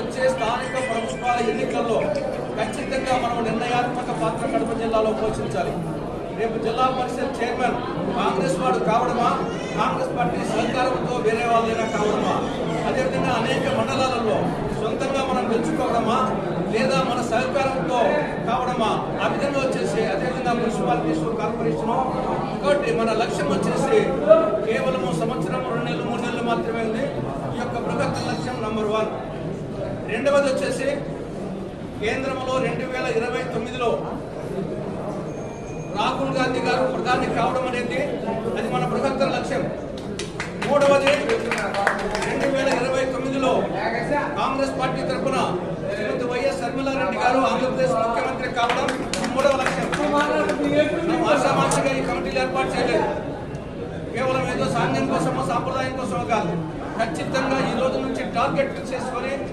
వచ్చే స్థానిక ప్రభుత్వాల ఎన్నికల్లో ఖచ్చితంగా మనం నిర్ణయాత్మక పాత్ర కడప జిల్లాలో పోషించాలి. రేపు జిల్లా పరిషత్ చైర్మన్ కాంగ్రెస్ వాడు కావడమా, కాంగ్రెస్ పార్టీ సహకారంతో వేరే వాళ్ళైనా కావడమా, అదేవిధంగా అనేక మండలాలలో సొంతంగా మనం గెలుచుకోవడమా లేదా మన సహకారంతో కావడమా, ఆ విధంగా వచ్చేసి అదేవిధంగా మున్సిపాలిటీస్ కార్పొరేషన్ ఇంకోటి మన లక్ష్యం వచ్చేసి కేవలము సంవత్సరం 2 నెలలు 3 నెలలు మాత్రమే ఉంది. ఈ యొక్క బృహత్ లక్ష్యం నంబర్ 1. రెండవది వచ్చేసి కేంద్రంలో 2029లో రాహుల్ గాంధీ గారు ప్రధాని కావడం అనేది అది మన బృహత్తర లక్ష్యం. మూడవది 2029లో కాంగ్రెస్ పార్టీ తరఫున శ్రీమతి వైఎస్ షర్మిలారెడ్డి గారు ఆంధ్రప్రదేశ్ ముఖ్యమంత్రి కావడం మూడవ లక్ష్యం. మనం ఆశామాషిగా ఈ కమిటీలు ఏర్పాటు చేయలేదు, కేవలం ఏదో సాంఘ్యం కోసమో సాంప్రదాయం కోసమో కాదు. ఖచ్చితంగా ఈ రోజు నుంచి టార్గెట్ ఫిక్స్ చేసుకొని